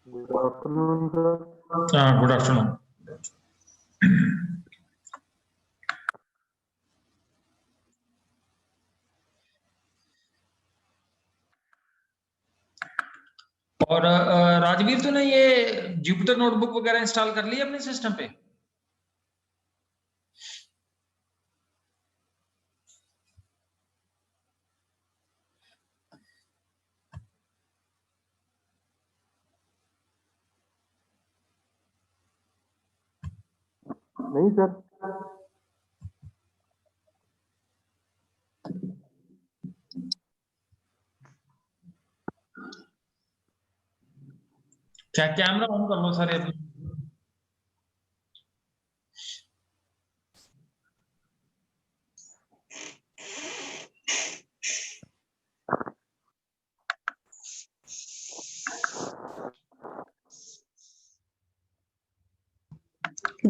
Good afternoon, sir. Good afternoon. और राजवीर तूने ये जुपिटर नोटबुक वगैरह इंस्टॉल कर ली अपने सिस्टम पे? नहीं सर। क्या कैमरा ऑन कर लो सारे अपने।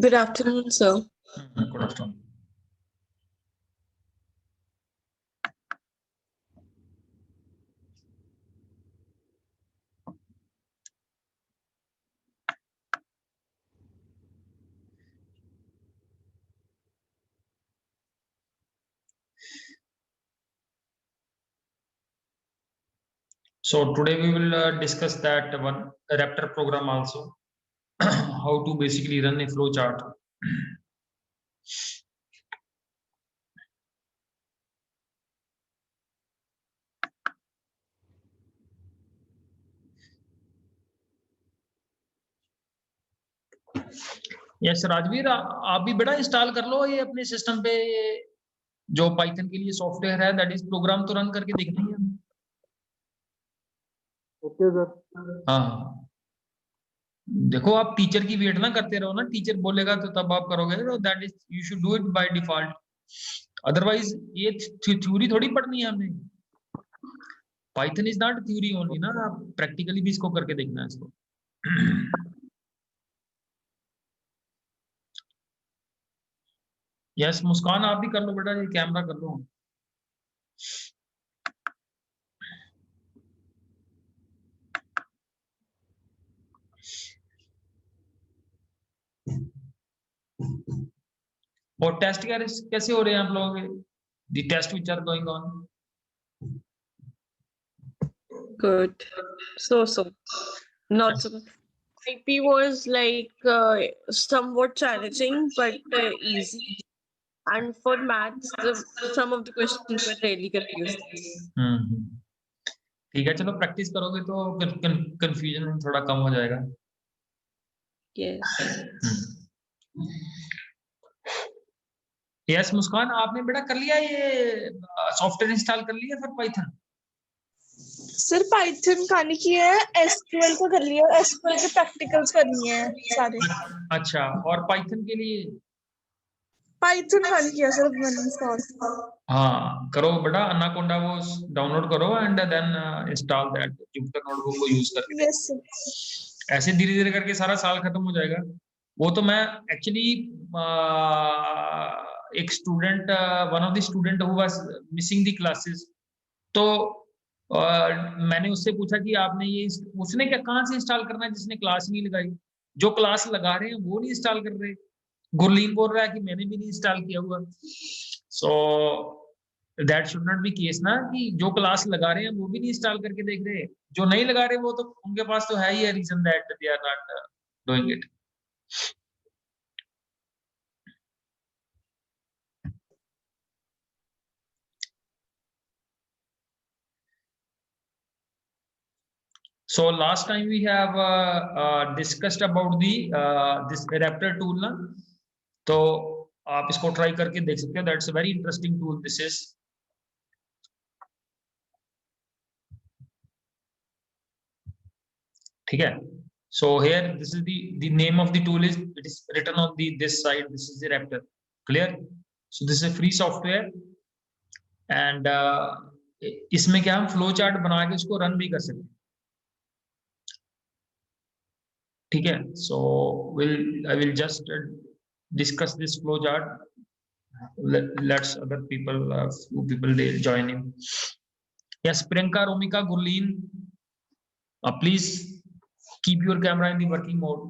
Good afternoon, sir. Good afternoon. So today we will discuss that one Raptor program also, how to basically run a flow chart. Yes Rajveer, आप भी बेटा इंस्टॉल कर लो ये अपने सिस्टम पे, जो पाइथन के लिए सॉफ्टवेयर है, दैट इज प्रोग्राम तो रन करके देखना ही है। Okay sir. हाँ, देखो आप टीचर की वेट ना करते रहो ना, टीचर बोलेगा तो तब आप करोगे, तो that is you should do it by default. Otherwise ये थ्योरी थोड़ी पढ़नी है हमने। Python is not theory only ना, आप प्रैक्टिकली भी इसको करके देखना है इसको। यस मुस्कान, आप भी कर लो बेटा, ये कैमरा कर लो। और टेस्ट कैसे हो रहे हैं आप लोगों के? The test which are going on? Good. So. Not so. IP was like somewhat challenging, but easy. And for maths, some of the questions were really confusing. ठीक है, चलो प्रैक्टिस करोगे तो कंफ्यूजन थोड़ा कम हो जाएगा। Yes. यस मुस्कान, आपने बेटा कर लिया ये सॉफ्टवेयर इंस्टॉल कर लिया फिर पाइथन? सर पाइथन का नहीं किया है, एसक्यूएल का कर लिया, एसक्यूएल के प्रैक्टिकल्स करनी है सारे। अच्छा, और पाइथन के लिए? पाइथन का नहीं किया सर मैंने इंस्टॉल। हाँ करो बेटा, अनाकोंडा वो डाउनलोड करो and then install that Jupyter notebook को यूज करके। Yes sir. ऐसे धीरे धीरे करके सारा साल खत्म हो जाएगा। वो तो मैं एक्चुअली एक student, one of the student who was missing the classes, तो मैंने उससे पूछा कि आपने ये, उसने क्या कहाँ से इंस्टॉल करना है जिसने क्लास नहीं लगाई? जो क्लास लगा रहे हैं वो नहीं इंस्टॉल कर रहे। गुरलीन बोल रहा है कि मैंने भी नहीं इंस्टॉल किया हुआ। So that should not be case ना, कि जो क्लास लगा रहे हैं वो भी नहीं इंस्टॉल करके देख रहे, जो नहीं लगा रहे वो तो उनके पास तो है ही reason that they are not doing it. So last time we have discussed about the this Raptor tool ना, तो आप इसको ट्राई करके देख सकते हैं। That's a very interesting tool this is। ठीक है, so here this is the name of the tool is, it is written on the this side, this is the Raptor, clear? So this is a free software and इसमें क्या हम flow chart बना के उसको run भी कर सकते हैं। ठीक है, so I will just discuss this flow chart. Let's other people, few people they join in. Yes, Priyanka, Romika, Gurleen, please keep your camera in the working mode.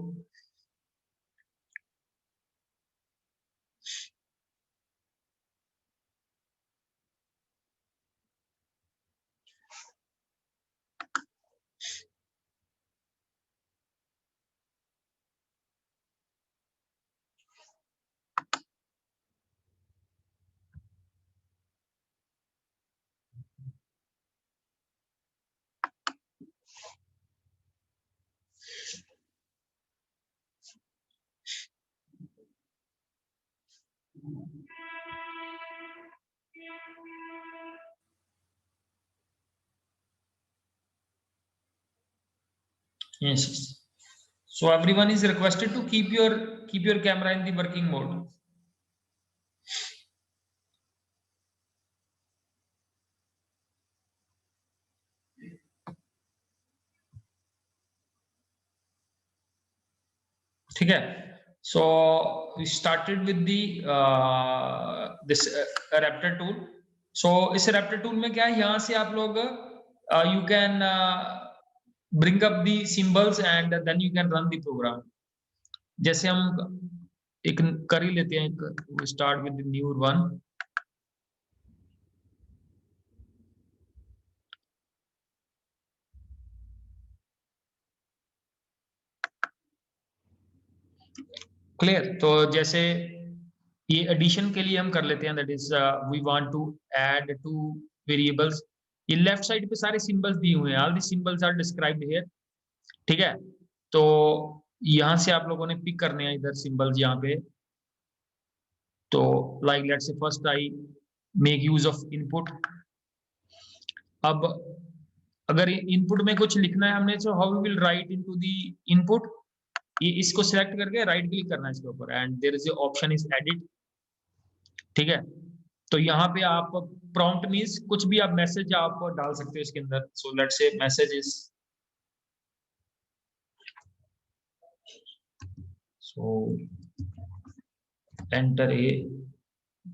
Yes. So everyone is requested to keep your camera in the working mode. ठीक है. So we started with the this Raptor tool. So इस Raptor tool में क्या है, यहाँ से आप लोग you can bring up the symbols and then you can run the program. जैसे हम एक कर ही लेते हैं, we start with the new one. Clear. तो जैसे ये एडिशन के लिए हम कर लेते हैं, that is we want to add two variables. ये लेफ्ट साइड पे सारे सिंबल्स दिए हुए हैं, all the symbols are described here. ठीक है. तो यहां से आप लोगों ने पिक करने हैं इधर सिंबल्स यहाँ पे. तो like let's say first I make use of input. अब अगर इनपुट में कुछ लिखना है हमने, so how we will write into the input. ये इसको सिलेक्ट करके राइट क्लिक करना है इसके ऊपर and there is option is edit. ठीक है. तो यहाँ पे आप प्रॉम्प्ट मींस कुछ भी आप मैसेज आप डाल सकते हो इसके अंदर. So let's say message is, so enter a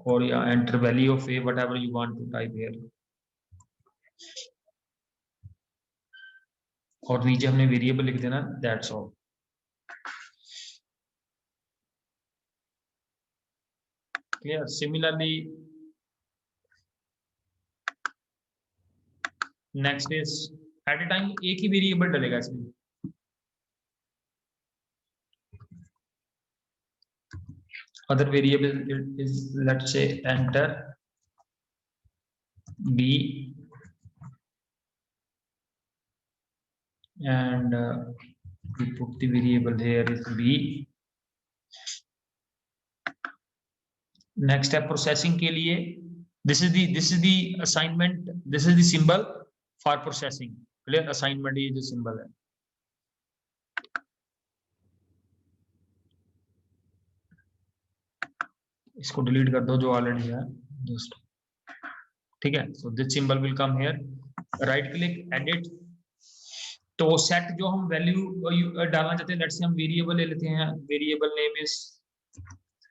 or या enter value of a, whatever you want to type here. और नीचे हमने वेरिएबल लिख देना, that's all. Clear. Similarly, next is at a time एक ही वेरिएबल डलेगा इसमें. Other variable is, let's say, enter b and we put the variable here is b. Next है processing के लिए. This is the assignment, this is the symbol for processing. Clear. Assignment ये जो symbol है, इसको delete कर दो जो ऑलरेडी है दोस्त. ठीक है. So this symbol will come here. Right click, edit. तो सेट जो हम वैल्यू डालना चाहते हैं, लेट्स से हम वेरिएबल ले लेते हैं. Variable name is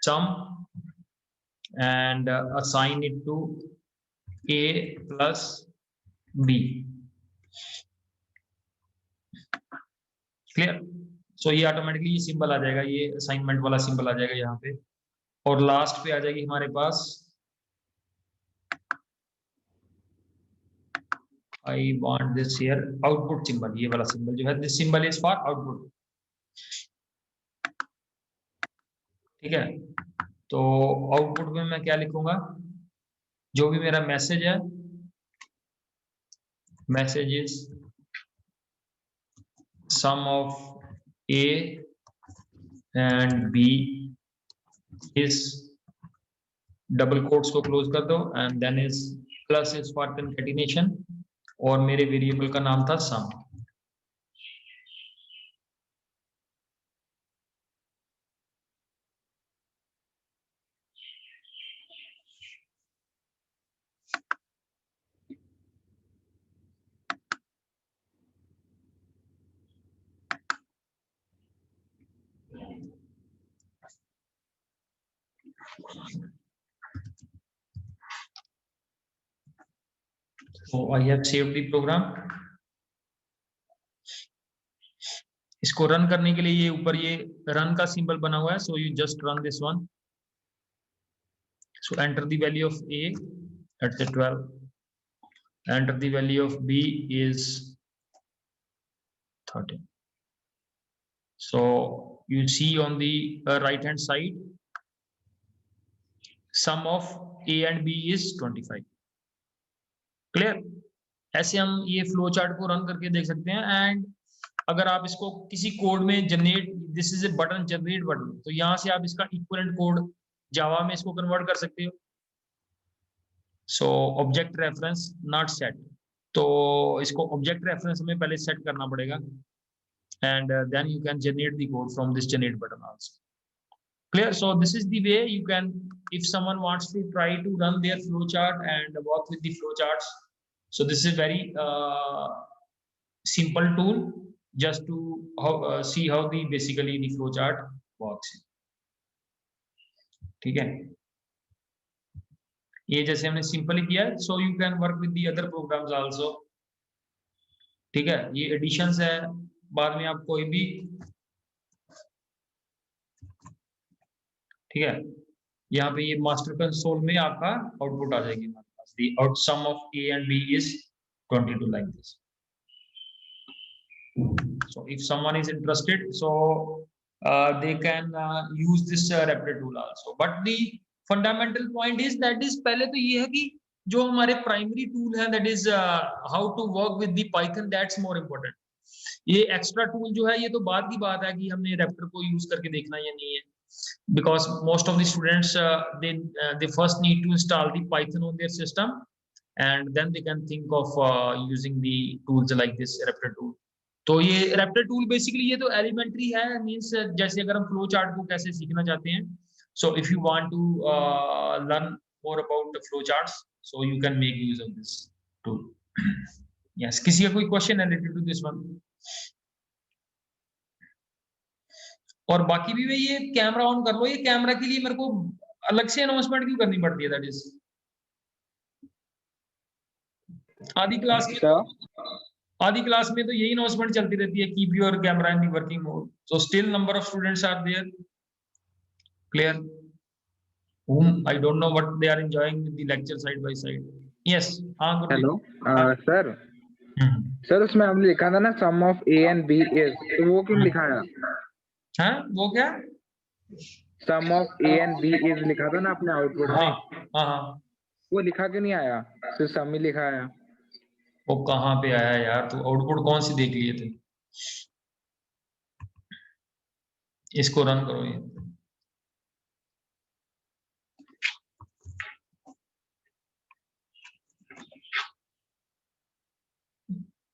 sum and assign it to a plus b. Clear. So ये ऑटोमेटिकली ये सिंबल आ जाएगा, ये असाइनमेंट वाला सिंबल आ जाएगा यहाँ पे. और लास्ट पे आ जाएगी हमारे पास I want this here output symbol. ये वाला सिंबल जो है, this symbol is for output. ठीक है. तो आउटपुट में मैं क्या लिखूंगा, जो भी मेरा मैसेज है, message is sum of A and B is, double quotes को क्लोज कर दो and then is plus is for concatenation. और मेरे वेरिएबल का नाम था sum. So I have saved the program. इसको रन करने के लिए ये ऊपर ये रन का सिंबल बना हुआ है, so you just run this one. So enter the value of A at the 12. Enter the value of B is 13. So you see on the right hand side, sum of A and B is 25. Clear? ऐसे हम ये flow chart को run करके देख सकते हैं. And अगर आप इसको किसी कोड में generate, this is A button, generate button, तो यहाँ से आप इसका इक्विवेलेंट कोड जावा में इसको कन्वर्ट कर सकते हो. So object reference not set, तो इसको ऑब्जेक्ट रेफरेंस हमें पहले सेट करना पड़ेगा. And then you can generate the code from this generate button also. Clear? So this is the way you can, if someone wants to try to run their flow chart and work with the flow charts. So this is very simple tool just to see how the basically the flow chart works. ठीक है, ये जैसे हमने simply किया, so you can work with the other programs also. ठीक है, ये editions है, बाद में आप कोई भी, ठीक है, यहाँ पे ये मास्टर कंसोल में आपका आउटपुट आ जाएगी. The out sum of A and B is 22 like this. So if someone is interested, so they can use this Replit tool also. But the fundamental point is that is पहले तो ये है कि जो हमारे primary tool है, that is how to work with the Python, that's more important. ये extra tool जो है ये तो बाद की बात है कि हमने Replit को use करके देखना या नहीं है. Because most of the students they first need to install the Python on their system, and then they can think of using the tools like this Replit tool. तो ये Replit tool basically ये तो elementary है, means जैसे अगर हम flow chart को कैसे सीखना चाहते हैं, so if you want to learn more about the flow charts, so you can make use of this tool. Yes, किसी का कोई question related to this one? और बाकी भी ये कैमरा ऑन कर लो, ये कैमरा के लिए मेरे को अलग से अनाउंसमेंट क्यों करनी पड़ती है? दैट इज आधी क्लास में तो यही अनाउंसमेंट चलती रहती है, keep your camera in the working mode. So still number of students are there. Clear? whom I don't know what they are enjoying with the lecture side by side. Yes, हाँ good. Hello sir, sir उसमें हमने लिखा था ना सम of A and B is, तो वो क्यों लिखा है? हाँ वो क्या? सम of A and B is लिखा था ना अपने आउटपुट में. हाँ, वो लिखा क्यों नहीं आया? सिर्फ सम ही लिखा आया. वो कहाँ पे आया यार? तो आउटपुट कौन सी देख लिए थे? इसको रन करो.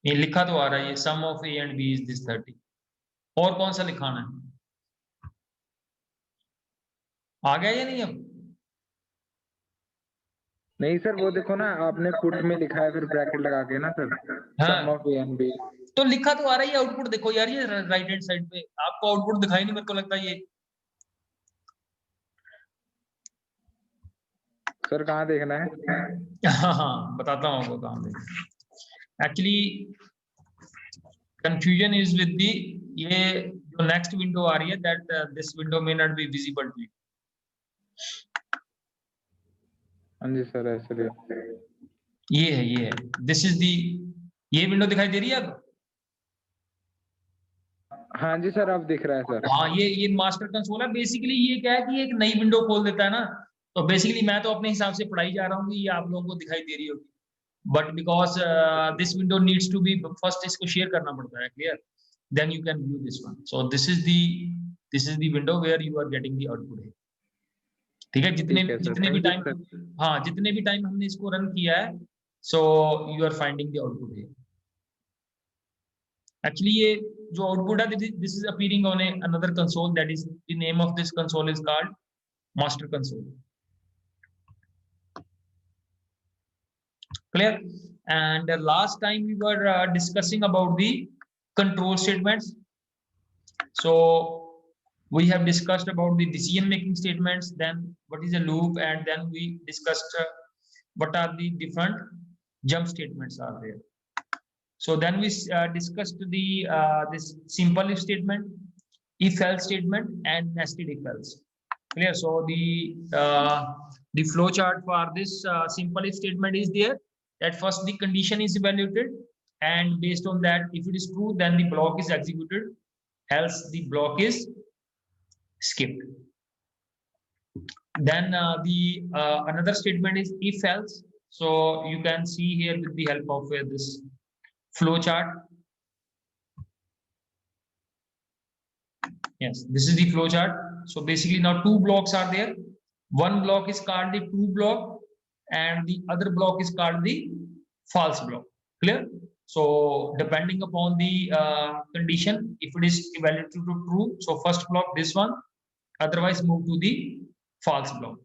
ये लिखा तो आ रहा है, ये सम of A and B is this 30. और कौन सा लिखाना है? आ गया या नहीं? अब नहीं सर, वो देखो ना आपने पुट में लिखा है फिर ब्रैकेट लगा के ना sir, sum of A and B. तो लिखा तो आ रहा है, ये आउटपुट देखो यार, ये राइट हैंड साइड पे आपको आउटपुट दिखाई नहीं, मेरे को लगता है ये. सर कहाँ देखना है? हाँ बताता हूँ आपको कहाँ देखना. Actually confusion is with the, ये जो नेक्स्ट विंडो आ रही है, that this window may not be visible to you. हाँ जी सर, ऐसे ये है दिस इज दी, ये विंडो दिखाई दे रही है अब? हाँ जी सर, अब दिख रहा है सर. हाँ, ये मास्टर कंसोल है. बेसिकली ये क्या है कि एक नई विंडो खोल देता है ना, तो बेसिकली मैं तो अपने हिसाब से पढ़ाई जा रहा हूँ, ये आप लोगों को दिखाई दे रही होगी, but because this window needs to be, first इसको शेयर करना पड़ता है. Clear? Then you can view this one. So this is the window where you are getting the output. ठीक है, जितने भी टाइम हमने इसको रन किया है, so you are finding the output है. एक्चुअली ये जो आउटपुट है, this is appearing on another console, that is the name of this console is called master console. Clear? And last time we were discussing about the control statements. So we have discussed about the decision making statements, then what is a loop, and then we discussed what are the different jump statements are there. So then we discussed the this simple if statement, if else statement, and nested if else. Clear? So the flow chart for this simple if statement is there. That first the condition is evaluated, and based on that, if it is true, then the block is executed, else the block is skipped. Then the another statement is if else. So you can see here with the help of this flow chart. Yes, this is the flow chart. So basically now two blocks are there. One block is called the true block, and the other block is called the false block. Clear? So depending upon the condition, if it is evaluated to true, so first block this one, otherwise move to the false block.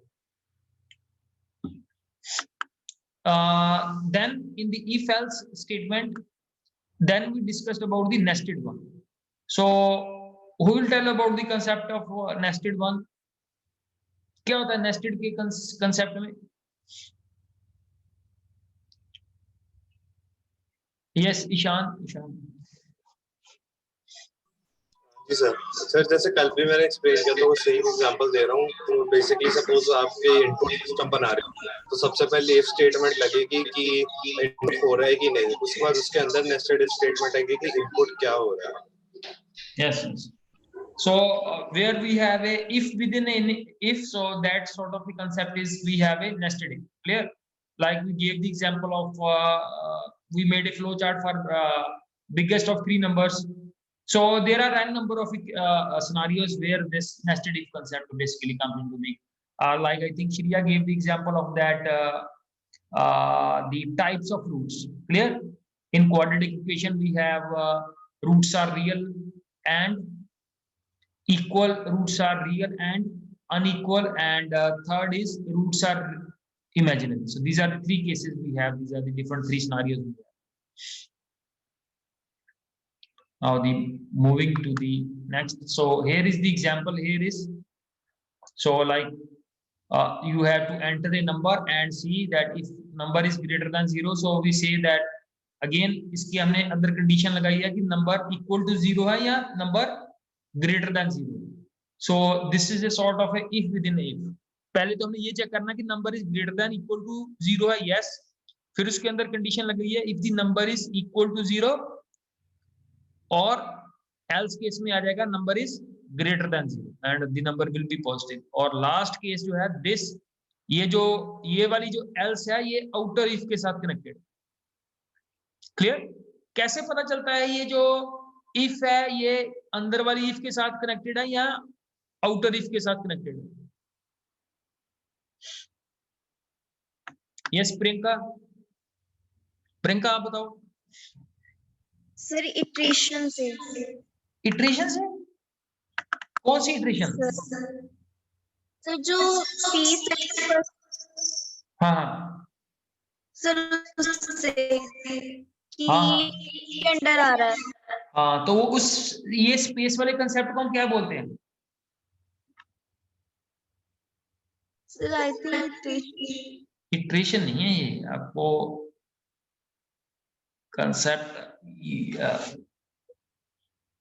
Then in the if else statement, then we discussed about the nested one. So who will tell about the concept of nested one? क्या होता है nested के concept में? Yes, Ishan. जी sir जैसे कल भी मैंने explain किया तो वो सेम एग्जांपल दे रहा हूँ. तो बेसिकली सपोज आपके इनपुट सिस्टम बना रहे हो, तो सबसे पहले इफ स्टेटमेंट लगेगी कि इनपुट हो रहा है कि नहीं. उसके बाद उसके अंदर नेस्टेड इफ स्टेटमेंट आएगी कि इनपुट क्या हो रहा है. Yes. So where we have a if within an if, so that sort of a concept is we have a nested if. Clear? Like we gave the example of we made a flow chart for biggest of three numbers. So there are n number of scenarios where this nested if concept basically comes into being. Like I think Shriya gave the example of that the types of roots. Clear? In quadratic equation we have roots are real and equal, roots are real and unequal, and third is roots are imaginary. So these are the three cases we have. These are the different three scenarios we have. Now the moving to the next. So here is the example. Here is so like you have to enter a number and see that if number is greater than 0. So we say that again इसकी हमने अंदर condition लगाई है कि number equal to 0 है या number greater than 0. So this is a sort of a if within if. पहले तो हमने ये चेक करना कि number is greater than equal to 0 है. यस. फिर उसके अंदर कंडीशन लगाई है if the number is equal to 0, और एल्स केस में आ जाएगा number is greater than 0 and the number will be positive. और लास्ट केस जो है दिस, ये वाली जो एल्स है ये आउटर इफ के साथ कनेक्टेड. क्लियर? कैसे पता चलता है ये जो इफ है ये अंदर वाली इफ के साथ कनेक्टेड है या आउटर इफ के साथ कनेक्टेड है? यस प्रियंका आप बताओ. सर इटरेशन से. इटरेशन से? कौन सी इटरेशन? सर जो पी हाँ सर उससे कि हाँ के अंडर आ रहा है. हाँ, तो वो उस ये स्पेस वाले कंसेप्ट को हम क्या बोलते हैं? सर आई थिंक इटरेशन नहीं है ये. आपको कंसेप्ट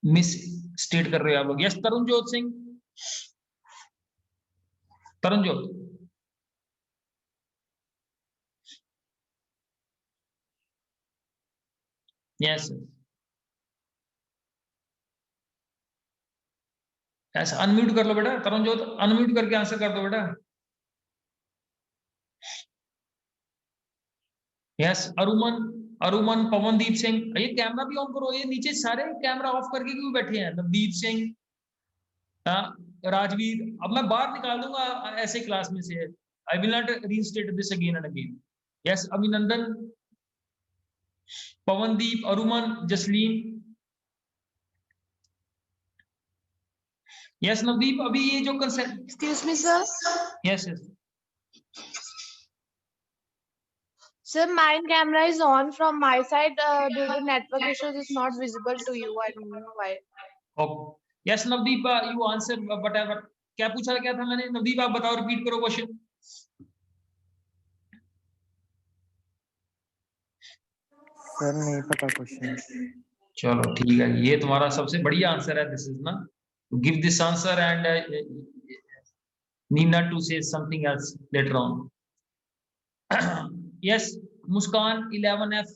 मिस स्टेट कर रहे हो आप लोग. यस तरुणजोत सिंह. तरुणजोत यस. ऐसा अनम्यूट कर लो बेटा. तरुणजोत अनम्यूट करके आंसर कर दो बेटा. यस अरुमन पवनदीप सिंह. ये कैमरा भी ऑन करो. ये नीचे सारे कैमरा ऑफ करके क्यों बैठे हैं? नवदीप सिंह, राजवीर. अब मैं बाहर निकाल दूंगा ऐसे क्लास में से. I will not restate this again and again. Yes अभिनंदन, पवनदीप, अरुमन, जसलीन. यस नवदीप. अभी ये जो concept. Excuse me sir. Yes Sir, my camera is on from my side. Due to network issues, it's not visible to you. I don't know why. Okay. Yes Navdeep you answer whatever. क्या पूछा क्या था मैंने? नवदीप आप बताओ, repeat करो question. Sir नहीं पता क्वेश्चन। चलो ठीक है, ये तुम्हारा सबसे बढ़िया आंसर है, दिस इज ना, give this answer and need not to say something else later on. Yes Muskaan 11F।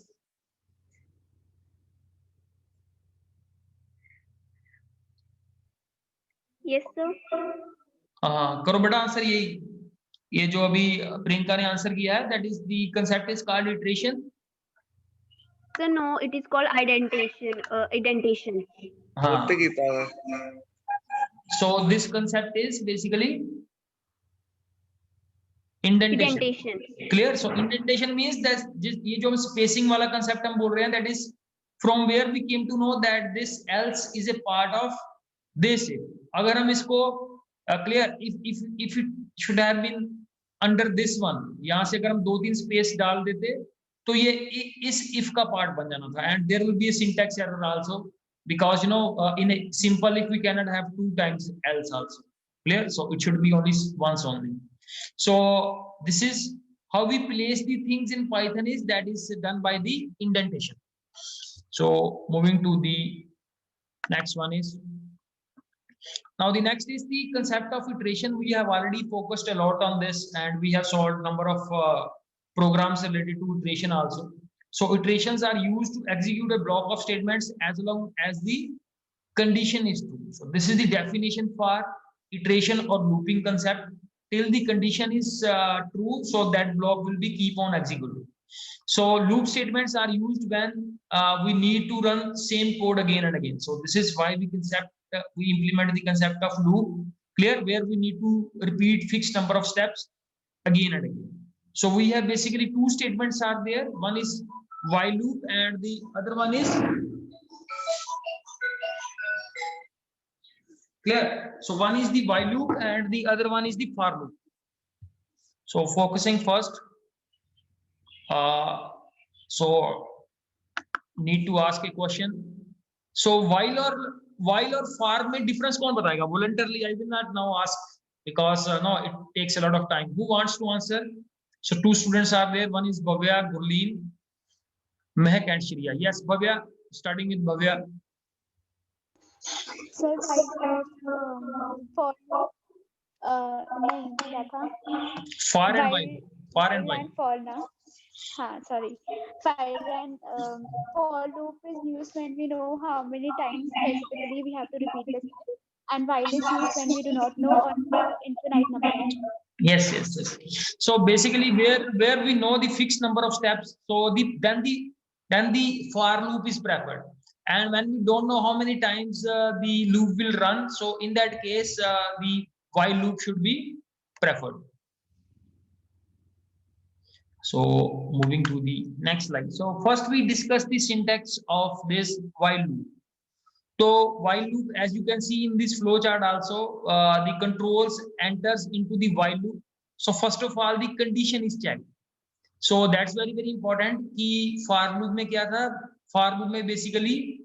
Yes, sir. करो बेटा आंसर, ये जो अभी प्रियंका ने आंसर किया है, that is the concept is called iteration. So no, it is called indentation. Indentation. हाँ, so this concept is basically indentation. Indentation. Clear? So indentation means that ये जो spacing वाला concept हम बोल रहे हैं, that is from where we came to know that this else is a part of this. अगर हम इसको clear, if it should have been under this one, यहाँ से अगर हम 2-3 space डाल देते तो ये इस if का part बन जाना था, and there will be a syntax error also because you know in a simple if we cannot have 2 times else also. Clear? So it should be only once only. So this is how we place the things in Python, is that is done by the indentation. So moving to the next one is, now the next is the concept of iteration. We have already focused a lot on this and we have solved number of programs related to iteration also. So iterations are used to execute a block of statements as long as the condition is true. So this is the definition for iteration or looping concept. Till the condition is true, so that block will be keep on executing. So loop statements are used when we need to run same code again and again. So this is why we implement the concept of loop. Clear? Where we need to repeat fixed number of steps again and again. So we have basically 2 statements are there. One is while loop and the other one is clear. So one is the while loop and the other one is the for loop. So focusing first, so need to ask a question. So while or for में difference कौन बताएगा? Voluntarily I will not now ask because no, it takes a lot of time. Who wants to answer? So 2 students are there. One is Bhavya, Gurleen, Mehak and Shriya. Yes, Bhavya, starting with Bhavya. Sir, for नहीं क्या था? For and while. For and while. For ना. हाँ, sorry. While and for loop is used when we know how many times specifically we have to repeat this, and while is used when we do not know or infinite number. Yes. So basically where we know the fixed number of steps, so then the for loop is preferred. And when we don't know how many times the loop will run, so in that case the while loop should be preferred. So moving to the next slide. So first we discuss the syntax of this while loop. So while loop, as you can see in this flow chart also, the controls enters into the while loop. So first of all, the condition is checked. So that's very important. कि for loop में क्या था? For loop में basically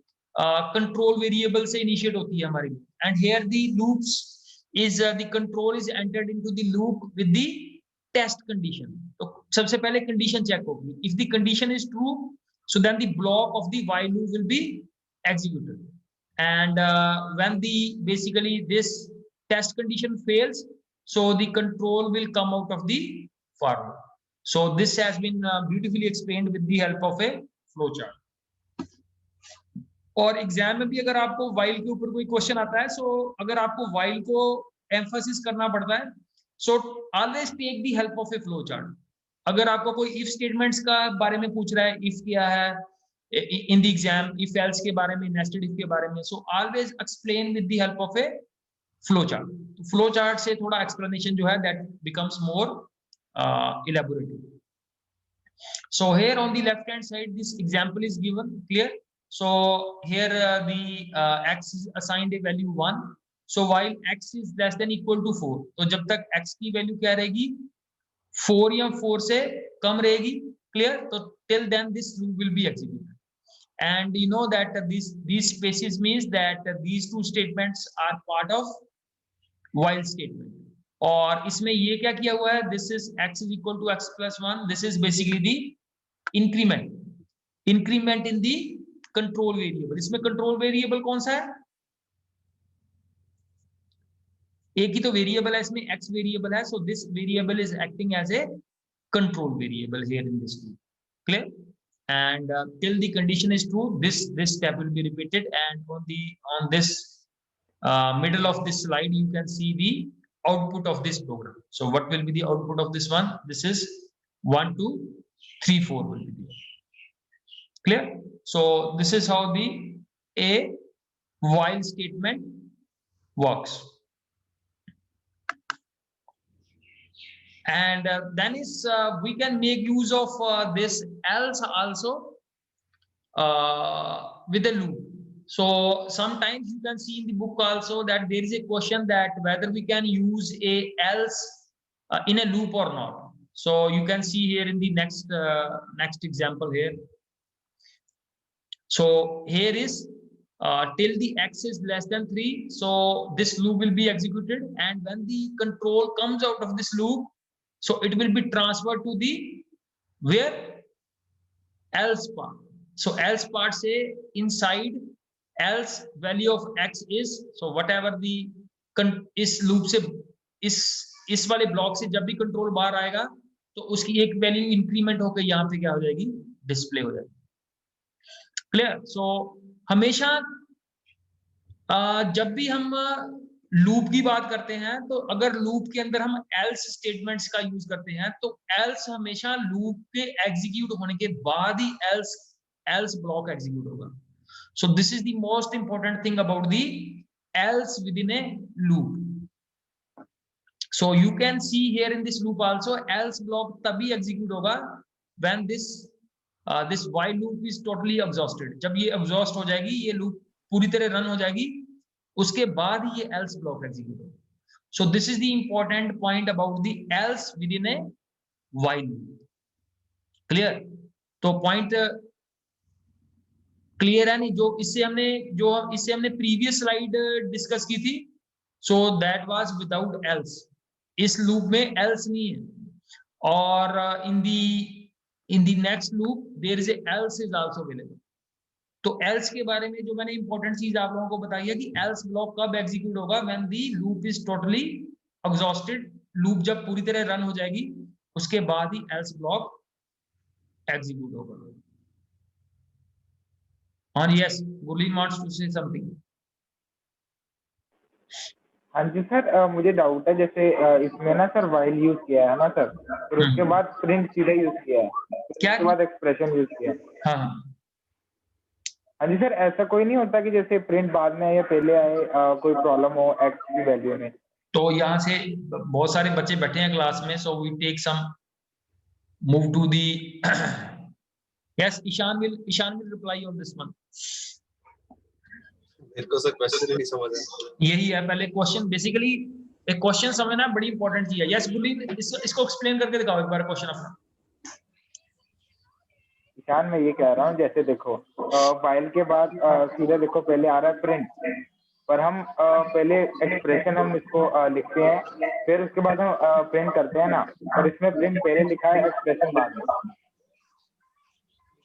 control variable से initiate होती है हमारी. And here the loops is the control is entered into the loop with the test condition. So सबसे पहले condition check होगी. If the condition is true, so then the block of the while loop will be executed. And when the basically this test condition fails, so the control will come out of the for loop. So this has been beautifully explained with the help of a flowchart. और exam में भी अगर आपको while के ऊपर कोई question आता है, so अगर आपको while को एम्फसिस करना पड़ता है, so always take the help of a flowchart. अगर आपको कोई if statements का बारे में पूछ रहा है, if क्या है in the exam, if else के बारे में, nested if के बारे में, so always explain with the help of a flowchart. Flowchart से थोड़ा explanation जो है that becomes more elaborative. So here on the left hand side, this example is given. Clear? So here the x is assigned a value 1. So while x is less than equal to 4, तो जब तक x की value क्या रहेगी, 4 या 4 से कम रहेगी. Clear? तो till then this loop will be executed. And you know that these spaces means that these 2 statements are part of while statement. और इसमें ये क्या किया हुआ है, this is x is equal to x plus 1. This is basically the increment. Increment in the control variable. इसमें control variable कौन सा है? एक ही तो वेरिएबल है इसमें, एक्स वेरिएबल है, so this variable is acting as a control variable here in this loop. Clear? And till the condition is true, this step will be repeated, and on this middle of this slide you can see the output of this program. So what will be the output of this one? This is 1 2 3 4 will be there. Clear? So this is how the a while statement works. And then is we can make use of this else also with a loop. So sometimes you can see in the book also that there is a question that whether we can use a else in a loop or not. So you can see here in the next example here. So here is till the x is less than 3, so this loop will be executed, and when the control comes out of this loop, so it will be transferred to the where else part. So else part say inside else value of x is, so whatever the इस loop से इस वाले block से जब भी control बाहर आएगा तो उसकी एक वैल्यू इंक्रीमेंट होकर यहाँ पे क्या हो जाएगी, डिस्प्ले हो जाएगी। क्लियर? सो हमेशा जब भी हम लूप की बात करते हैं तो अगर लूप के अंदर हम एल्स स्टेटमेंट्स का यूज करते हैं तो एल्स हमेशा लूप के एग्जीक्यूट होने के बाद ही एल्स ब्लॉक एग्जीक्यूट होगा। सो this is the most important thing about the L's with in A loop. So you can see here in this loop also else block तभी एग्जीक्यूट होगा when this while loop is totally exhausted. जब ये exhaust हो जाएगी, ये loop पूरी तरह run हो जाएगी, उसके बाद ही ये else block execute होगा। So this is the important point about the else within a while loop. Clear? तो point clear है नहीं? जो इससे हमने previous slide discuss की थी, so that was without else. इस loop में else नहीं है, और in the next loop there is a else is also available. तो else के बारे में जो मैंने इंपॉर्टेंट चीज आप लोगों को बताई है कि else ब्लॉक कब एग्जीक्यूट होगा, when the loop is totally exhausted. Loop जब पूरी तरह रन हो जाएगी उसके बाद ही else ब्लॉक एग्जीक्यूट होगा। और yes, Gurleen wants to say something. हाँ जी सर, मुझे डाउट है, जैसे इसमें ना सर while यूज किया है ना सर, फिर उसके बाद प्रिंट सीधा यूज किया है, क्या उसके बाद एक्सप्रेशन यूज किया है। हाँ हाँ जी सर, ऐसा कोई नहीं होता कि जैसे प्रिंट बाद में आए या पहले आए, कोई प्रॉब्लम हो एक्स की वैल्यू में? तो यहाँ से बहुत सारे बच्चे बैठे हैं क्लास में, so we take some move to the yes, Ishaan will reply on this one. मेरे को सर क्वेश्चन ही नहीं समझ आया। यही है, पहले क्वेश्चन, बेसिकली एक क्वेश्चन समझना बड़ी इंपॉर्टेंट चीज है। यस गुरलीन, इसको एक्सप्लेन करके दिखाओ एक बार क्वेश्चन अपना। ईशान, मैं ये कह रहा हूँ, जैसे देखो फाइल के बाद सीधा देखो पहले आ रहा है प्रिंट, पर हम पहले एक्सप्रेशन हम इसको लिखते हैं, फिर उसके बाद हम प्रिंट करते हैं ना, और इसमें प्रिंट पहले लिखा है, एक्सप्रेशन बाद में।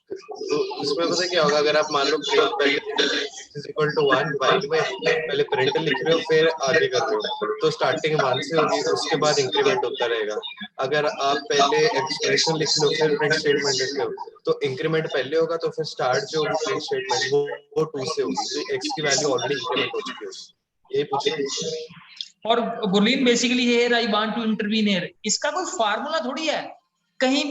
तो इसमें पता क्या होगा, अगर आप मान लो प्रिंट पहले इज इक्वल टू 1 वाइल में पहले प्रिंट लिख रहे हो फिर आगे कर रहे हो, तो स्टार्टिंग 1 से होगी, उसके बाद इंक्रीमेंट होता रहेगा। अगर आप पहले एक्सप्रेशन लिख लो फिर प्रिंट स्टेटमेंट लिख लो, तो इंक्रीमेंट पहले होगा, तो फिर स्टार्ट जो होगी प्रिंट स्टेटमेंट वो 2 से होगी, तो x की वैल्यू ऑलरेडी इंक्रीमेंट हो चुकी होगी। यही पूछा। और Gurleen basically here I want to intervene here, इसका कोई फार्मूला थोड़ी है, कहीं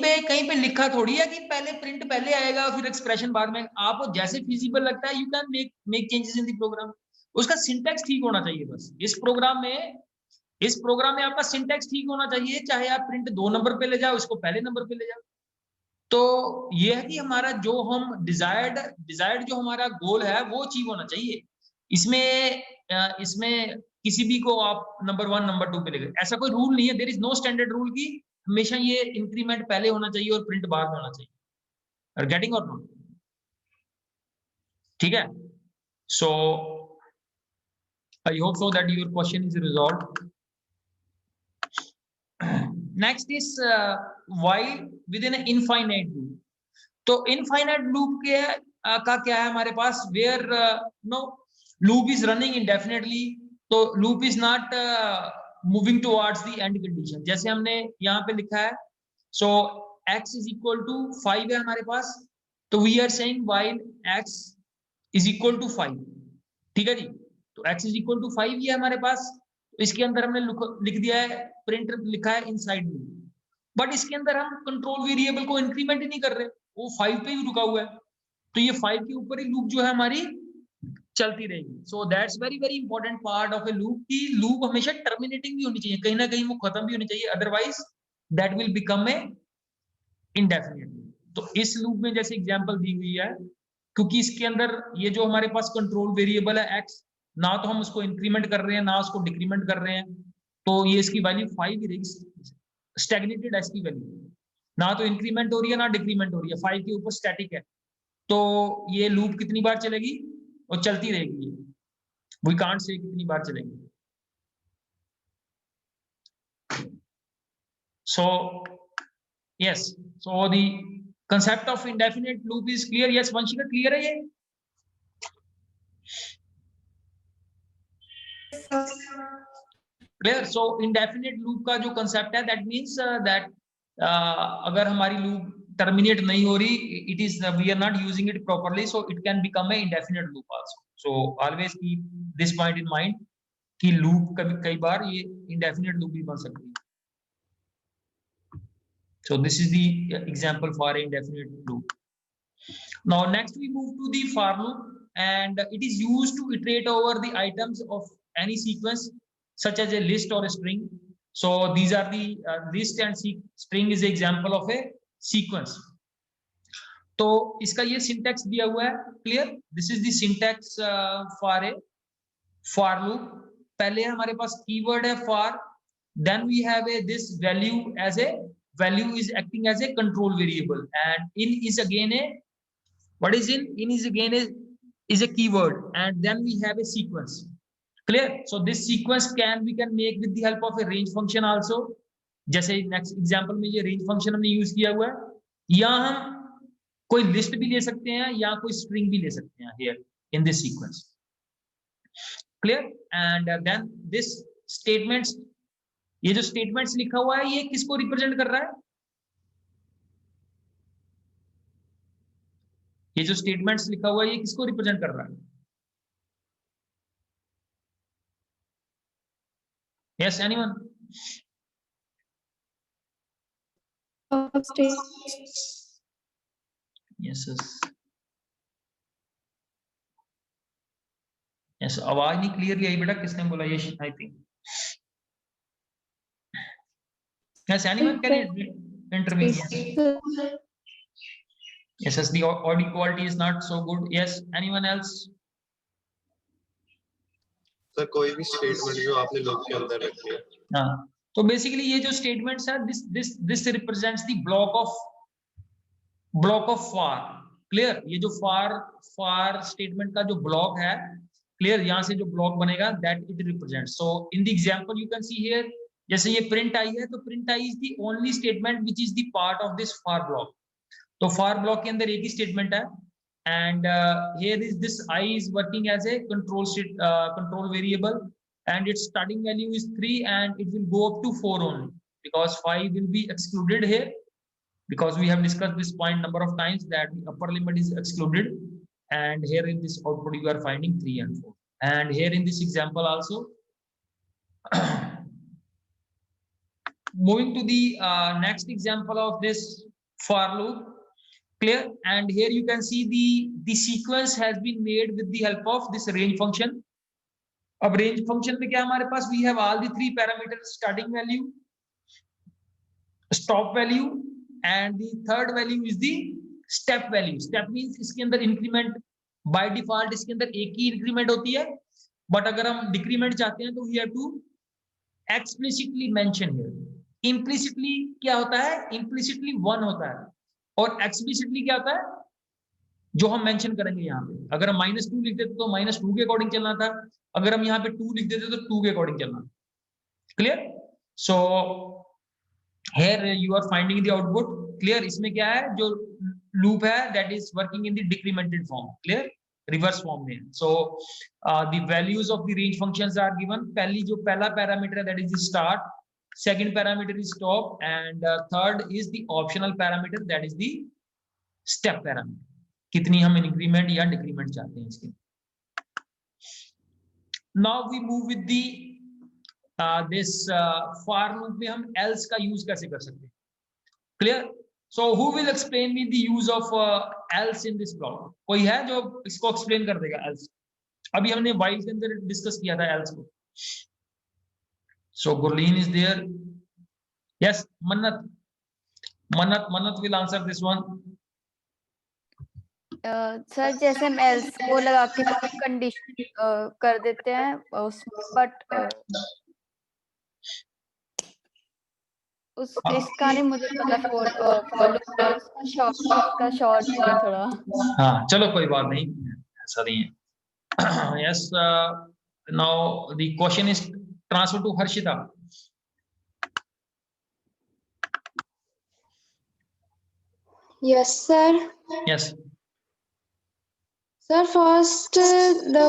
पे लिखा थोड़ी है कि पहले प्रिंट पहले आएगा फिर एक्सप्रेशन बाद में। आपको जैसे फिजिबल लगता है you can make changes in the program, उसका सिंटैक्स ठीक होना चाहिए बस। इस प्रोग्राम में आपका सिंटैक्स ठीक होना चाहिए, चाहे आप प्रिंट 2 नंबर पे ले जाओ, उसको पहले नंबर पे ले जाओ। तो ये है कि हमारा जो हम डिजायर्ड जो हमारा गोल है वो अचीव होना चाहिए। इसमें किसी भी को आप नंबर 1 नंबर 2 पे ले गए, ऐसा कोई रूल नहीं है। There is no standard rule की हमेशा ये इंक्रीमेंट पहले होना चाहिए और प्रिंट बाद में होना चाहिए। Are getting or not? ठीक है, so I hope so that your question is resolved. Next is while within an infinite loop. तो इनफाइनाइट लूप के का क्या है हमारे पास, where no loop is running indefinitely, तो loop is not moving towards the end condition. जैसे हमने यहाँ पे लिखा है, so x is equal to 5 है हमारे पास, तो we are saying while x is equal to 5, ठीक है जी। तो x इज इक्वल टू 5 ये हमारे पास, इसके अंदर हमने लिख दिया है, प्रिंट लिखा है इनसाइड लूप, बट इसके अंदर हम कंट्रोल वेरिएबल को इंक्रीमेंट ही नहीं कर रहे, वो 5 पे ही रुका हुआ है, तो ये 5 के ऊपर ही लूप जो है हमारी चलती रहेगी। So that's very very important part of A loop, की लूप हमेशा टर्मिनेटिंग भी होनी चाहिए, कहीं ना कहीं वो खत्म भी होनी चाहिए, otherwise that will become a indefinite. तो इस लूप में जैसे एग्जांपल दी हुई है, क्योंकि इसके अंदर ये जो हमारे पास कंट्रोल वेरिएबल है x, ना तो हम उसको इंक्रीमेंट कर रहे हैं ना उसको डिक्रीमेंट कर रहे हैं, तो ये इसकी वैल्यू 5 ही रहेगी, स्टैग्नेटेड है इसकी वैल्यू, ना तो इंक्रीमेंट हो रही है ना डिक्रीमेंट हो रही है, 5 के ऊपर स्टैटिक है, तो ये लूप कितनी बार चलेगी, और चलती रहेगी, वी कांट से कितनी बार चलेगी। So yes, so the concept of indefinite loop is clear. Yes, Vanshika, clear है ये? Clear. So indefinite loop का जो concept है, that means that अगर हमारी loop terminate नहीं हो रही, it is we are not using it properly, so it can become a indefinite loop also. So always keep this point in mind कि loop कई बार ये indefinite loop भी बन सकती है। So this is the example for an indefinite loop. Now next we move to the for loop, and it is used to iterate over the items of any sequence such as a list or a string. So these are the list and string is example of a sequence. तो इसका ये syntax दिया हुआ है, clear? This is the syntax for a for loop. पहले हमारे पास keyword है for, then we have a this value as a value is acting as a control variable, and in is again a, what is in is again is a keyword, and then we have a sequence, clear? So this sequence we can make with the help of a range function also, जैसे next example में ये range function हमने use किया हुआ है, या हम कोई list भी ले सकते हैं या कोई string भी ले सकते हैं here in this sequence, clear? And then this statements, ये जो स्टेटमेंट्स लिखा हुआ है ये किसको रिप्रेजेंट कर रहा है, ये जो स्टेटमेंट्स लिखा हुआ है ये किसको रिप्रेजेंट कर रहा है? Yes, anyone? यस यस, आवाज नहीं क्लियरली आई बेटा, किसने बोला ये? I think yes, anyone can intervene? Yes, the audio quality is not so good. Yes, anyone else? Sir कोई भी स्टेटमेंट जो आपने लूप के अंदर रखी है। हाँ, तो बेसिकली ये जो स्टेटमेंट्स है, this represents the block of for, clear? ये जो for statement का जो block है, clear? यहाँ से जो block बनेगा that it represents. So in the example you can see here, जैसे ये print आई है, तो print I is the only statement which is the part of this for block. तो for block के अंदर एक ही statement है, and here is this I is working as a control variable, and its starting value is 3 and it will go up to 4 only, because 5 will be excluded here, because we have discussed this point number of times that the upper limit is excluded, and here in this output you are finding 3 and 4, and here in this example also. Moving to the next example of this for loop, clear? And here you can see the sequence has been made with the help of this range function. अब range function में क्या हमारे पास, we have all the 3 parameters: starting value, stop value, and the third value is the step value. Step means इसके अंदर increment, by default इसके अंदर एक ही increment होती है, but अगर हम decrement चाहते हैं तो we have to explicitly mention here. Implicitly क्या होता है? Implicitly 1 होता है, और explicitly क्या होता है? जो हम मेंशन करेंगे यहाँ पे, अगर हम -2 लिख देते तो -2 के अकॉर्डिंग चलना था, अगर हम यहाँ पे 2 लिख देते तो 2 के अकॉर्डिंग चलना। Clear? So here you are finding the output, clear? इसमें क्या है, जो लूप है that is working in the decremented form, clear, reverse form में. So the values of the range functions are given. पहला पैरामीटर है that is the start, second parameter is stop, and third is the optional parameter that is the step parameter. कितनी हम increment या decrement चाहते हैं इसके. Now we move with the this for loop में हम एल्स का यूज कैसे कर सकते हैं, clear. So who will explain me the use of else in this block? कोई है जो इसको एक्सप्लेन कर देगा else? अभी हमने while के अंदर डिस्कस किया था else को. So Gurleen is there. Yes, Mannat will answer this one. Sir जैसे हम एल्स को लगा के कंडीशन कर देते हैं बट इसका नहीं मुझे पता. शॉर्ट थोड़ा. हाँ चलो कोई बात नहीं, ऐसा नहीं है. Yes, now the question is transferred to Harshita. Yes, sir. Yes. Sir, first the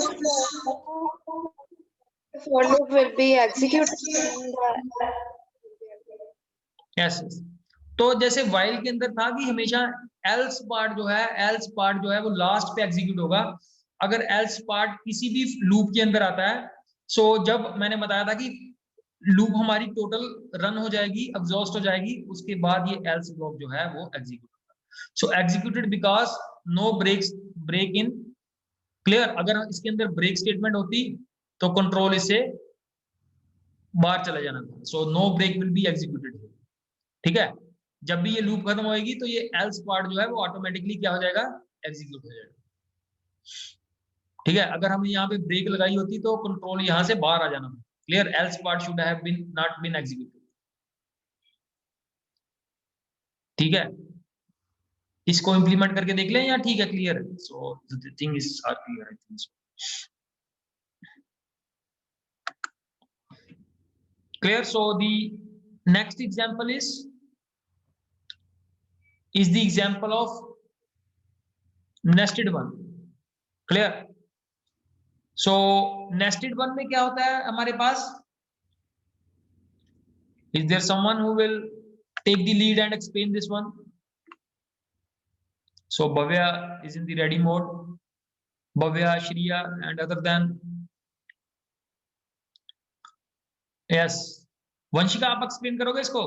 for loop will be executed. Yes. तो जैसे while के अंदर था कि हमेशा else पार्ट जो है वो लास्ट पे एग्जीक्यूट होगा. अगर else पार्ट किसी भी लूप के अंदर आता है, सो जब मैंने बताया था कि लूप हमारी टोटल रन हो जाएगी, एग्जॉस्ट हो जाएगी, उसके बाद ये else ब्लॉक जो है वो एग्जीक्यूट होगा. So executed because no break in, clear. अगर इसके अंदर ब्रेक स्टेटमेंट होती तो कंट्रोल इससे बाहर चला जाना था. So no break will be executed. ठीक है, जब भी ये लूप खत्म होएगी तो ये एल्स पार्ट जो है वो ऑटोमेटिकली क्या हो जाएगा, एग्जीक्यूट हो जाएगा. ठीक है, अगर हमने यहाँ पे ब्रेक लगाई होती तो कंट्रोल यहाँ से बाहर आ जाना. Clear, else part should have been not been executed. ठीक है, इसको इंप्लीमेंट करके देख लें या ठीक है, क्लियर है. So the thing is are clear, I think so. Clear. So the next example is the example of nested one. Clear. So nested one में क्या होता है हमारे पास? Is there someone who will take the lead and explain this one? So Bhavya is in the ready mode. Bhavya, Shriya, and other than, yes, Vanshika आप explain करोगे इसको?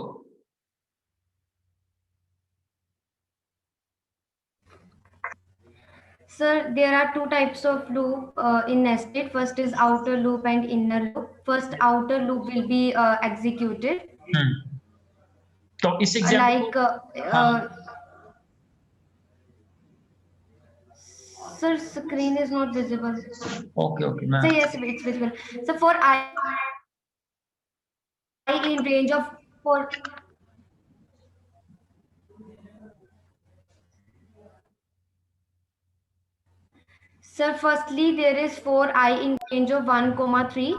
Sir, there are two types of loop in nested. First is outer loop and inner loop. First outer loop will be executed. तो इस example like sir, screen is not visible. Okay, ma'am. So yes, it's visible. So for I in range of 4. Sir, firstly, there is 4I in range of 1,3.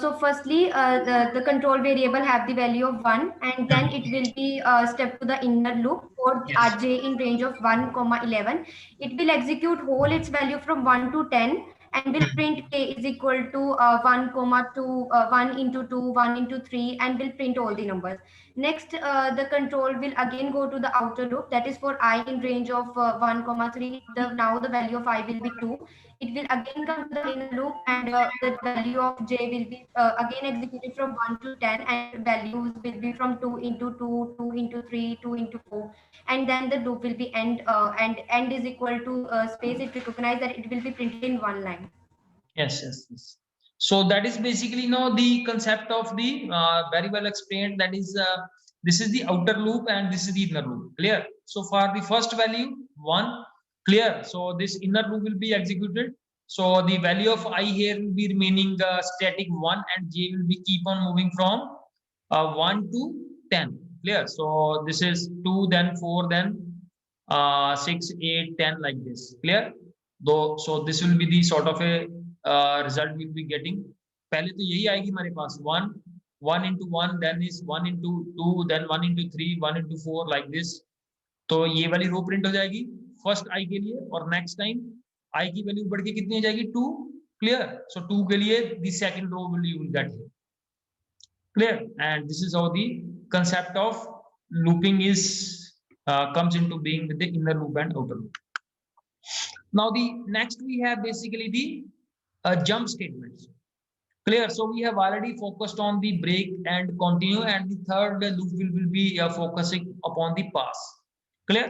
So firstly, the control variable have the value of 1, and then it will be step to the inner loop for Yes. j in range of 1,11. It will execute whole its value from 1 to 10 and will print k is equal to 1,2, 1 into 2, 1 into 3, and will print all the numbers. Next, the control will again go to the outer loop, that is for I in range of 1,3. Now the value of I will be 2. It will again come to the inner loop, and the value of j will be again executed from 1 to 10, and values will be from 2 into 2, 2 into 3, 2 into 4, and then the loop will be end, and end is equal to space. It recognize that it will be printed in one line. Yes. So that is basically the concept of the very well explained. That is this is the outer loop and this is the inner loop. Clear. So for the first value 1, clear. So this inner loop will be executed. So the value of I here will be remaining static 1, and j will be keep on moving from 1 to 10. Clear. So this is 2, then 4, then 6, 8, 10 like this. Clear. So this will be the sort of a result we'll be getting. पहले तो यही आएगी हमारे पास 1 into 1, then is 1 into 2, then 1 into 3, 1 into 4 like this. तो ये वाली row print हो जाएगी फर्स्ट आई के लिए, और नेक्स्ट टाइम आई की वैल्यू बढ़ के कितनी हो जाएगी 2, क्लियर। सो 2 के लिए the second row will you will get here, clear, and this is how the concept of looping is comes into being with the inner loop and outer loop. Now the next we have basically the jump statements, clear. So we have already focused on the break and continue, and the third loop will be focusing upon the pass, clear.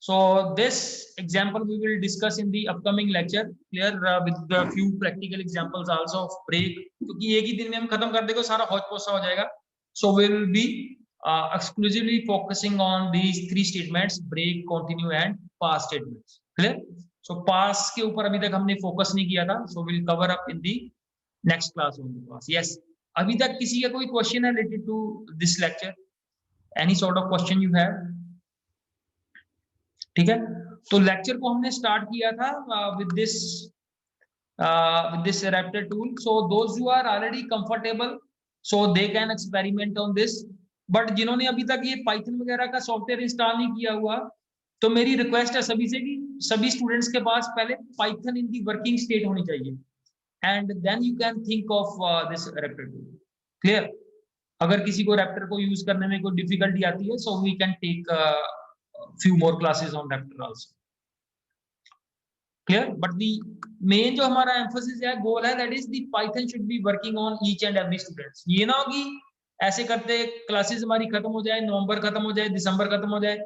So this example we will discuss in the upcoming lecture, clear, with a few practical examples also of break, क्योंकि एक ही दिन में हम खत्म कर देंगे सारा hodgepodge सा हो जाएगा. So we will be exclusively focusing on these 3 statements: break, continue and pass statements, clear. So pass के ऊपर अभी तक हमने focus नहीं किया था, so we'll cover up in the next class on the pass. Yes, अभी तक किसी का कोई question है related to this lecture? Any sort of question you have? ठीक है, तो लेक्चर को हमने स्टार्ट किया था with this Raptor tool. So those who are already comfortable, so they can experiment on this. But जिन्होंने अभी तक ये Python वगैरह का सॉफ्टवेयर इंस्टॉल नहीं किया हुआ, तो मेरी रिक्वेस्ट है सभी से कि सभी स्टूडेंट्स के पास पहले Python in the working state होनी चाहिए, and then you can think of this Raptor tool, clear. अगर किसी को Raptor को यूज करने में कोई डिफिकल्टी आती है, so we can take few more classes on Raptor also, clear. But the main जो हमारा emphasis है, goal है, that is the Python should be working on each and every students. ये ना हो कि ऐसे करते क्लासेस हमारी खत्म हो जाए, नवंबर खत्म हो जाए, दिसंबर खत्म हो जाए,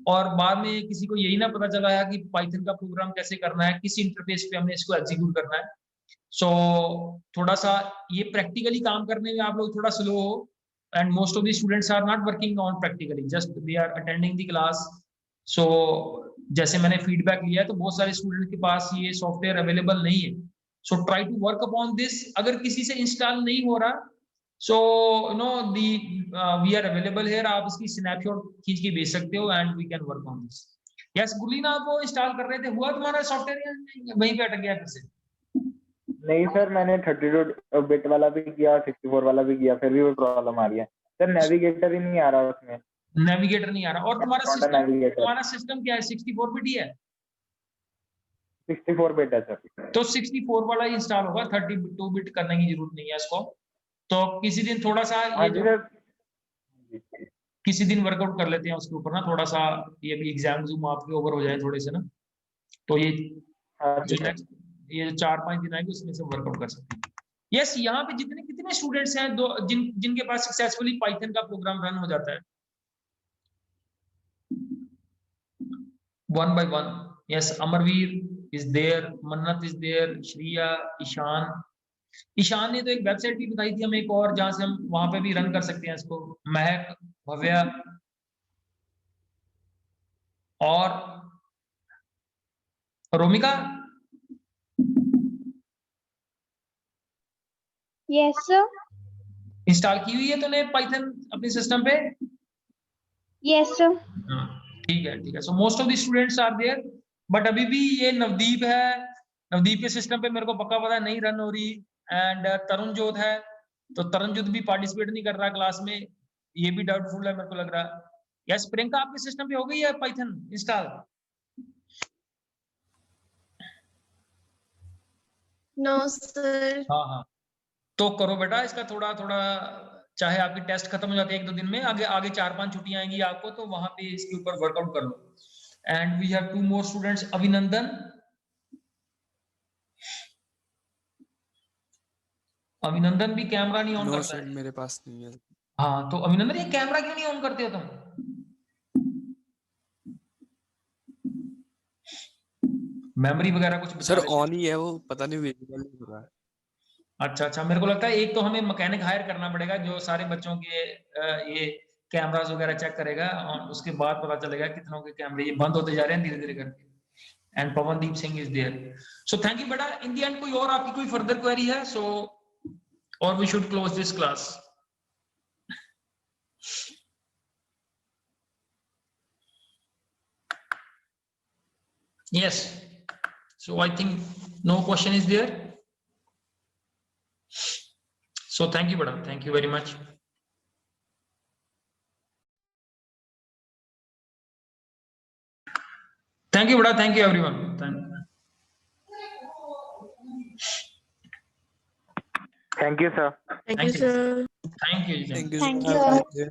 और बाद में किसी को यही ना पता चला है कि Python का प्रोग्राम कैसे करना है, किस इंटरफेस पे हमें इसको एग्जीक्यूट करना है. सो थोड़ा सा ये प्रैक्टिकली काम करने में आप लोग थोड़ा स्लो हो, and most of the students are not working on practically, just they are attending the class. So जैसे मैंने फीडबैक लिया है, तो बहुत सारे स्टूडेंट के पास ये सॉफ्टवेयर अवेलेबल नहीं है. So try to work upon this. अगर किसी से इंस्टॉल नहीं हो रहा, so you know the we are available here, आप इसकी स्नैपशॉट खींच के भेज सकते हो and we can work on this. Yes Gurleen, आप वो इंस्टॉल कर रहे थे, हुआ तुम्हारा सॉफ्टवेयर वहीं पे अटक गया फिर से? नहीं सर, मैंने 32 बिट वाला भी किया, 64 वाला भी किया, फिर भी वो प्रॉब्लम आ रही है सर. नेविगेटर ही नहीं आ रहा उसमें, नेविगेटर नहीं आ रहा. और तुम्हारा सिस्टम क्या है? 64 बिट ही है? 64 बिट है सर. तो 64 वाला ही इंस्टॉल होगा, 32 बिट करने की जरूरत नहीं है इसको. तो किसी दिन थोड़ा सा किसी दिन वर्कआउट कर लेते हैं उसके ऊपर ना, थोड़ा सा ये भी एग्जाम जूम आपके ओवर हो जाए थोड़े से ना, तो ये जो नेक्स्ट ये 4-5 दिन आएंगे उसमें से वर्कआउट कर सकते हैं. यस, यहाँ पे कितने स्टूडेंट्स हैं जिनके पास सक्सेसफुली पाइथन का प्रोग्राम रन हो जाता है? One by one. Yes, Amarveer is there, Mannat is there, Shriya, Ishaan ने तो एक वेबसाइट भी बताई थी हमें एक और, जहां से हम वहां पे भी रन कर सकते हैं इसको. महक, भव्या और रोमिका. Yes sir. इंस्टॉल की हुई है तूने पाइथन अपने सिस्टम पे? Yes sir. ठीक है. So most of the students are there, but अभी भी ये नवदीप है, नवदीप के सिस्टम पे मेरे को पक्का पता नहीं रन हो रही. एंड तरुणजोत है, तो तरुणजोत भी पार्टिसिपेट नहीं कर रहा क्लास में, ये भी डाउटफुल है मेरे को लग रहा. यस, प्रियंका आपके सिस्टम पे हो गई है पाइथन इंस्टॉल? No sir. हाँ, तो करो बेटा इसका थोड़ा चाहे आपकी टेस्ट खत्म हो जाते हैं 1-2 दिन में, आगे 4-5 छुट्टियां आएंगी आपको, तो वहां पे इसके ऊपर वर्कआउट कर लो. And we have 2 more students. Abhinandan भी कैमरा नहीं ऑन करता है. मेरे पास नहीं है. हाँ, तो अभिनंदन ये कैमरा क्यों नहीं ऑन करते हो तुम? मेमोरी वगैरह कुछ सर ऑन ही है वो, पता नहीं विजिबल नहीं हो रहा है. अच्छा, मेरे को लगता है एक तो हमें मैकेनिक हायर करना पड़ेगा जो सारे बच्चों के ये कैमरास वगैरह चेक करेगा, और उसके बाद पता चलेगा कितनों के कैमरे ये बंद होते जा रहे हैं धीरे-धीरे करके. And Pavandeep Singh is there. So thank you बेटा. इन द एंड कोई और आपकी कोई फर्दर क्वेरी है? सो और we should close this class. Yes, so I think no question is there. So thank you, madam. Thank you very much. Thank you बड़ा, thank you everyone, thank you sir. Thank you, sir. Thank you. Thank you. Thank sir. you. Have a nice day.